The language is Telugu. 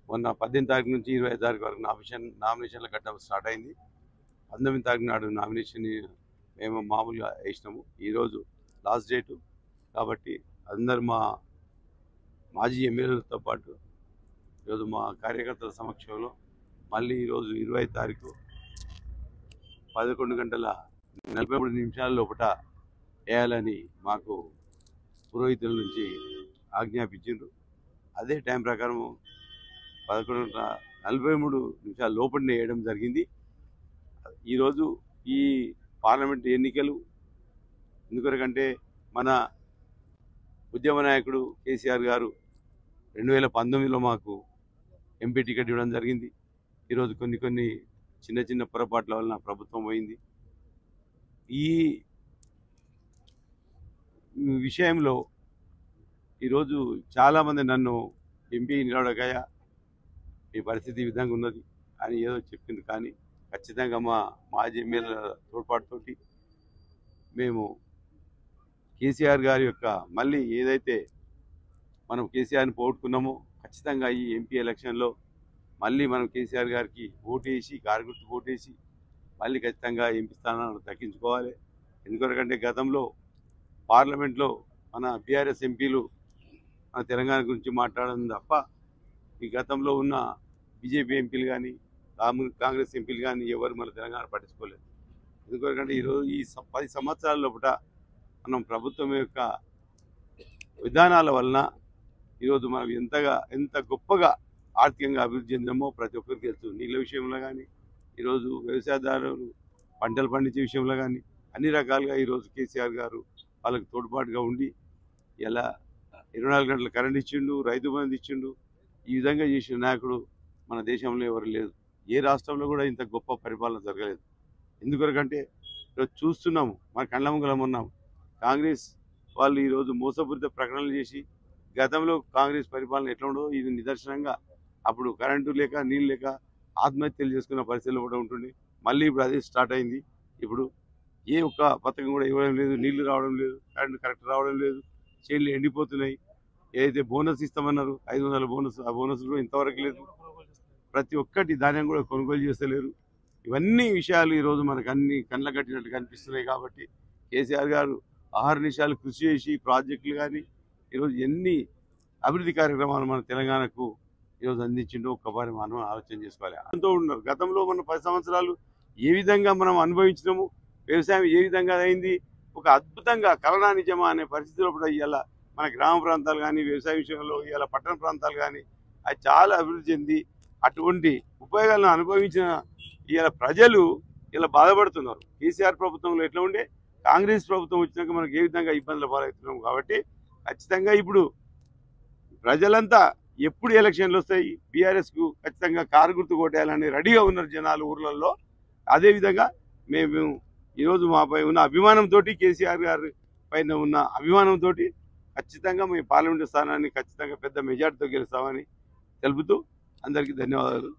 మొన్న 18 తారీఖు నుంచి 25 తారీఖు వరకు నామినేషన్ల ఘట్టం స్టార్ట్ అయింది. 19 తారీఖు నాడు నామినేషన్ మేము మామూలుగా వేసినాము. ఈరోజు లాస్ట్ డేటు కాబట్టి అందరు మా మాజీ ఎమ్మెల్యేలతో పాటు ఈరోజు మా కార్యకర్తల సమక్షంలో మళ్ళీ ఈరోజు 25 తారీఖు 11:43 లోపల వేయాలని మాకు పురోహితుల నుంచి ఆజ్ఞాపించారు. అదే టైం ప్రకారం 11:43 లోపలనే వేయడం జరిగింది. ఈరోజు ఈ పార్లమెంట్ ఎన్నికలు ఎందుకంటే మన ఉద్యమ నాయకుడు కేసీఆర్ గారు 2019లో మాకు ఎంపీ టికెట్ ఇవ్వడం జరిగింది. ఈరోజు కొన్ని చిన్న పొరపాట్ల వలన ప్రభుత్వం పోయింది. ఈ విషయంలో ఈరోజు చాలామంది నన్ను ఎంపీ నిలవడకయ్యా ఈ పరిస్థితి ఈ విధంగా ఉన్నది అని ఏదో చెప్పింది. కానీ ఖచ్చితంగా మా మాజీ ఎమ్మెల్యేల తోడ్పాటుతోటి మేము కేసీఆర్ గారి యొక్క మళ్ళీ ఏదైతే మనం కేసీఆర్ని పోగొట్టుకున్నామో ఖచ్చితంగా ఈ ఎంపీ ఎలక్షన్లో మళ్ళీ మనం కేసీఆర్ గారికి ఓటేసి కారుగుర్తు ఓటేసి మళ్ళీ ఖచ్చితంగా ఎంపీ స్థానాలను దక్కించుకోవాలి. ఎందుకంటే గతంలో పార్లమెంట్లో మన బీఆర్ఎస్ ఎంపీలు మన తెలంగాణ గురించి మాట్లాడడం తప్ప ఈ గతంలో ఉన్న బీజేపీ ఎంపీలు కానీ కాంగ్రెస్ ఎంపీలు కానీ ఎవరు మన తెలంగాణ పట్టించుకోలేదు. ఎందుకంటే ఈరోజు ఈ 10 సంవత్సరాల లోపల మనం ప్రభుత్వం యొక్క విధానాల వలన ఈరోజు మనం ఎంత గొప్పగా ఆర్థికంగా అభివృద్ధి చెందామో ప్రతి ఒక్కరికి తెలుసు. నీళ్ళ విషయంలో కానీ ఈరోజు వ్యవసాయదారులు పంటలు పండించే విషయంలో కానీ అన్ని రకాలుగా ఈరోజు కేసీఆర్ గారు వాళ్ళకి తోడ్పాటుగా ఉండి ఇలా 24 గంటల కరెంట్ ఇచ్చిండు, రైతు బంధు ఇచ్చిండు. ఈ విధంగా చేసిన నాయకుడు మన దేశంలో ఎవరు లేదు. ఏ రాష్ట్రంలో కూడా ఇంత గొప్ప పరిపాలన జరగలేదు. ఎందుకంటే ఈరోజు చూస్తున్నాము, మన కళ్ళ ముంగలం ఉన్నాము. కాంగ్రెస్ వాళ్ళు ఈరోజు మోసపూరిత ప్రకటనలు చేసి గతంలో కాంగ్రెస్ పరిపాలన ఎట్లా ఉండదో ఇది నిదర్శనంగా అప్పుడు కరెంటు లేక నీళ్ళు లేక ఆత్మహత్యలు చేసుకున్న పరిస్థితులు కూడా ఉంటుండే. మళ్ళీ ఇప్పుడు అదే స్టార్ట్ అయింది. ఇప్పుడు ఏ ఒక్క పథకం కూడా ఇవ్వడం లేదు, నీళ్లు రావడం లేదు, కరెంటు కరెక్ట్ రావడం లేదు, చేనులు ఎండిపోతున్నాయి. ఏదైతే బోనస్ ఇస్తామన్నారు 500 బోనస్, ఆ బోనస్ కూడా ఇంతవరకు లేదు. ప్రతి ఒక్కటి ధాన్యం కూడా కొనుగోలు చేస్తలేరు. ఇవన్నీ విషయాలు ఈరోజు మనకు అన్ని కళ్ళ కట్టినట్టు కనిపిస్తున్నాయి. కాబట్టి కేసీఆర్ గారు అహర్నిశాలు కృషి చేసి ప్రాజెక్టులు కానీ ఈరోజు ఎన్ని అభివృద్ధి కార్యక్రమాలు మన తెలంగాణకు ఈరోజు అందించిండో ఒక్కసారి మనం ఆలోచన చేసుకోవాలి. అంతా ఉన్నారు. గతంలో మన 10 సంవత్సరాలు ఏ విధంగా మనం అనుభవించినాము, వ్యవసాయం ఏ విధంగా అయింది, ఒక అద్భుతంగా కలనా నిజమా అనే పరిస్థితిలో కూడా ఇవాళ మన గ్రామ ప్రాంతాలు కానీ వ్యవసాయ విషయంలో ఇవాళ పట్టణ ప్రాంతాలు కానీ అది చాలా అభివృద్ధి చెంది అటువంటి ఉపయోగాలను అనుభవించిన ఇవాళ ప్రజలు ఇలా బాధపడుతున్నారు. కేసీఆర్ ప్రభుత్వంలో ఎట్లా ఉండే కాంగ్రెస్ ప్రభుత్వం వచ్చినాక మనకు ఏ విధంగా ఇబ్బందులు పాలవుతున్నాం. కాబట్టి ఖచ్చితంగా ఇప్పుడు ప్రజలంతా ఎప్పుడు ఎలక్షన్లు వస్తాయి బీఆర్ఎస్కు ఖచ్చితంగా కారు గుర్తు కొట్టేయాలని రెడీగా ఉన్నారు జనాలు ఊర్లలో. అదేవిధంగా మేము ఈరోజు మాపై ఉన్న అభిమానంతో కేసీఆర్ గారి పైన ఉన్న అభిమానంతో ఖచ్చితంగా మేము పార్లమెంటు స్థానాన్ని ఖచ్చితంగా పెద్ద మెజార్టీతో గెలుస్తామని తెలుపుతూ అందరికీ ధన్యవాదాలు.